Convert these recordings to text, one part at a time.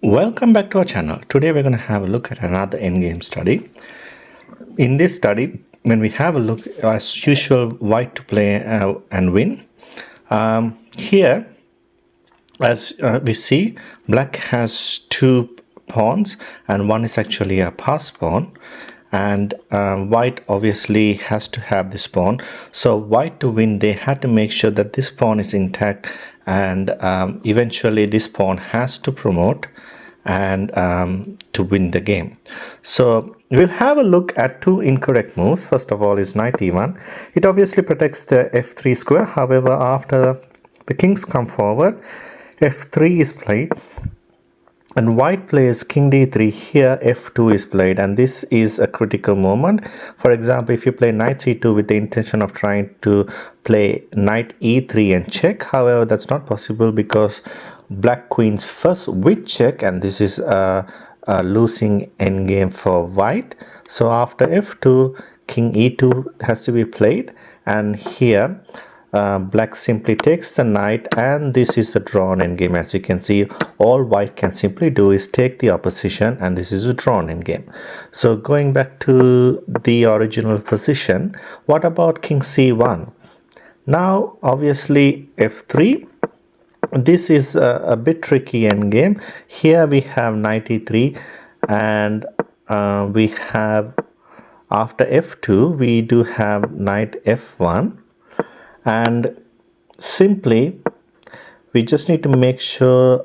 Welcome back to our channel. Today we're going to have a look at another endgame study. In this study, when we have a look, as usual, white to play and win. Here, as we see, black has two pawns and one is actually a pass pawn, and white obviously has to have this pawn. So white to win, they had to make sure that this pawn is intact, and eventually this pawn has to promote and to win the game. So we'll have a look at two incorrect moves. First of all is knight e1. It obviously protects the f3 square. However, after the kings come forward, f3 is played and white plays king d3. Here f2 is played, and this is a critical moment. For example, if you play knight c2 with the intention of trying to play knight e3 and check, however that's not possible because black queens first with check, and this is a losing endgame for white. So after f2, king e2 has to be played, and here black simply takes the knight, and this is the drawn endgame. As you can see, all white can simply do is take the opposition, and this is a drawn endgame. So going back to the original position, what about king c1? Now obviously f3. This is a bit tricky endgame. Here we have knight e3, and we have after f2 we do have knight f1, and simply we just need to make sure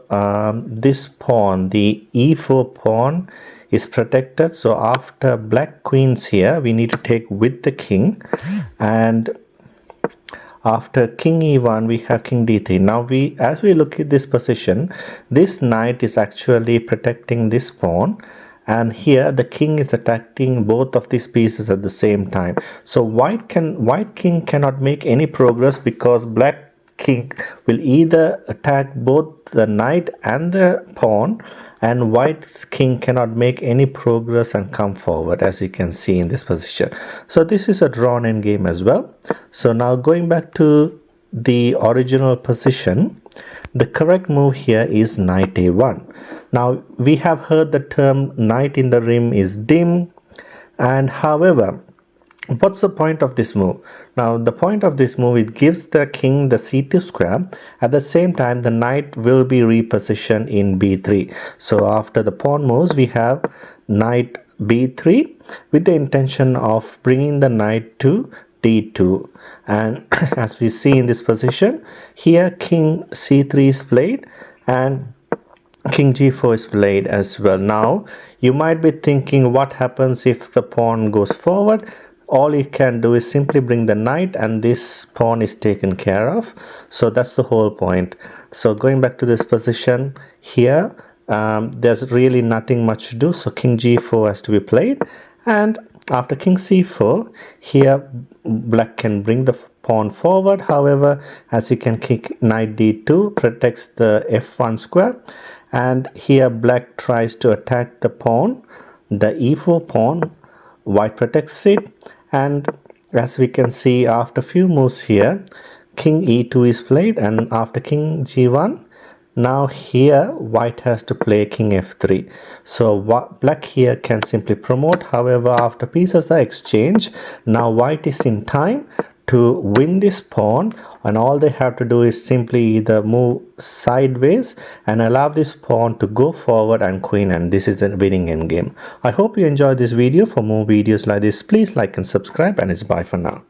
this pawn, the e4 pawn, is protected. So after black queens here, we need to take with the king, and after king e1 we have king d3. Now as we look at this position, this knight is actually protecting this pawn, and here the king is attacking both of these pieces at the same time. So white king cannot make any progress because black king will either attack both the knight and the pawn, and white's king cannot make any progress and come forward, as you can see in this position. So this is a drawn endgame as well. So now going back to the original position, the correct move here is knight a1. Now we have heard the term knight in the rim is dim, and however, what's the point of this move? Now the point of this move, it gives the king the c2 square. At the same time, the knight will be repositioned in b3. So after the pawn moves, we have knight b3 with the intention of bringing the knight to d2, and as we see in this position, here king c3 is played and king g4 is played as well. Now you might be thinking, what happens if the pawn goes forward? All you can do is simply bring the knight, and this pawn is taken care of. So that's the whole point. So going back to this position here, there's really nothing much to do. So king g4 has to be played, and after king c4, here black can bring the pawn forward. However, as you can kick knight d2 protects the f1 square, and here black tries to attack the pawn, the e4 pawn. White protects it, and as we can see, after few moves here, king e2 is played, and after king g1, now here white has to play king f3. So black here can simply promote. However, after pieces are exchanged, now white is in time to win this pawn, and all they have to do is simply either move sideways and allow this pawn to go forward and queen, and this is a winning endgame. I hope you enjoyed this video. For more videos like this, please like and subscribe, and it's bye for now.